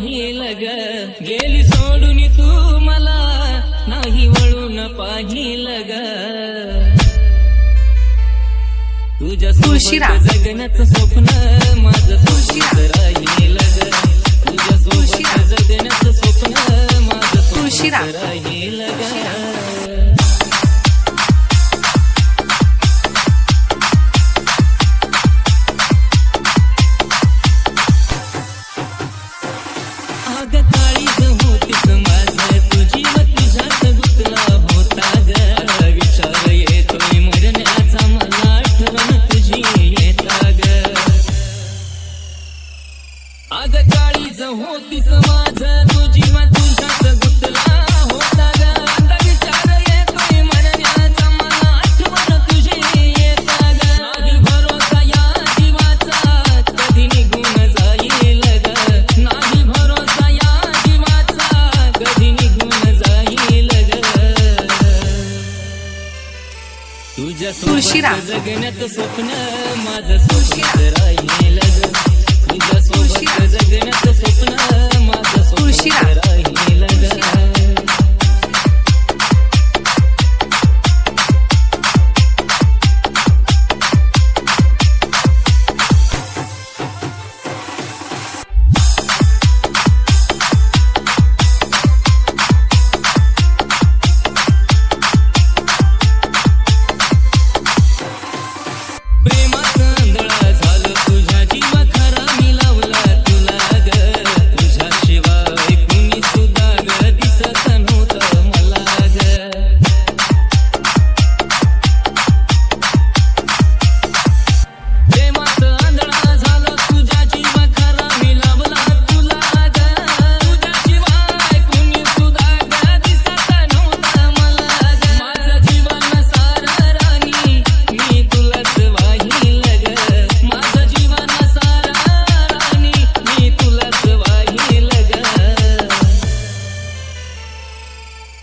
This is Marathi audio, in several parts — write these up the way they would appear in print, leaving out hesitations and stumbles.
पाहिलं ग, गेली सोडून तू मला नाही वळून पाहिलं ग. तुझ्या सोबत जगण्याचं स्वप्न माझं सोबत राहिलं ग. तुझ्या सोबत जगण्याचं स्वप्न माझं सोबत राहिलं ग. अग काळीज होतीस माझं, तुझी व तुझ्यात गुंतला होता ग. विचार येतोय मरण्याचा मला, आठवण तुझी येता ग. अग काळीज होतीस माझं, तुझी व तुझ्यात गुंतला होता ग. विचार येतोय मरण्याचा मला, आठवण तुझी येता ग. नाही भरोसा या जीवाचा, कधी निघून जाईल ग. नाही भरोसा या जीवाचा, कधी निघून जाईल ग. तुझ्या सोबत जगण्याचं स्वप्न माझं सोबत राहिलं ग. तुझ्या सोबत जगण्याचं स्वप्न माझं सोबत राहिलं ग.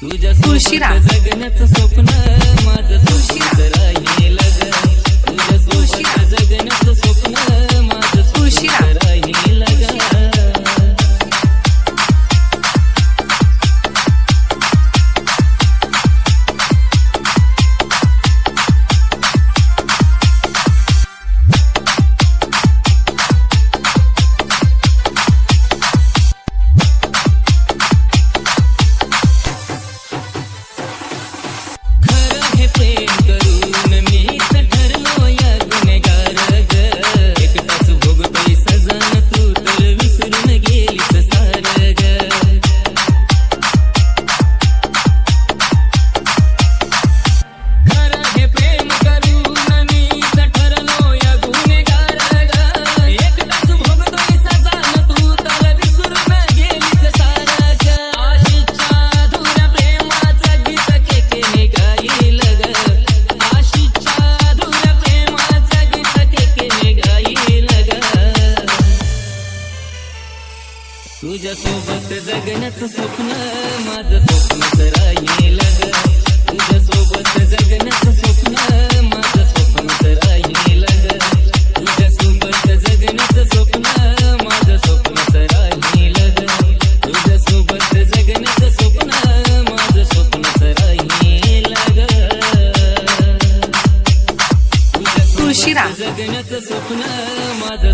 तुझ्या सोबत जगण्याचं स्वप्न माझं सोबत राहिलं ग. तुझ्या सोबत जगण्याचं स्वप्न माझं सोबत राहिलं ग. प्रेम करून मी ठरलो या गुन्हेगार ग. एकटाच भोगतोय सजन, तू तर विसरून गेलीस सार ग. खरं हे प्रेम करून मी ठरलो या गुन्हेगार ग. एकटाच भोगतोय सजन, तू तर विसरून गेलीस सार ग. आशीच्या अधुऱ्या प्रेमाचं गीत केके गाईल ग. तुझ्या सोबत जगण्याचं स्वप्न माझं स्वप्नच राहिलं ग. तुझ्या सोबत जगण्याचं स्वप्न माझं स्वप्नच राहिलं ग. तुझ्या सोबत जगण्याचं स्वप्न माझं स्वप्नच राहिलं ग. तुझ्या सोबत जगण्याचं स्वप्न माझं स्वप्नच राहिलं ग. तुझ्या सोबत जगण्याचं स्वप्न माझं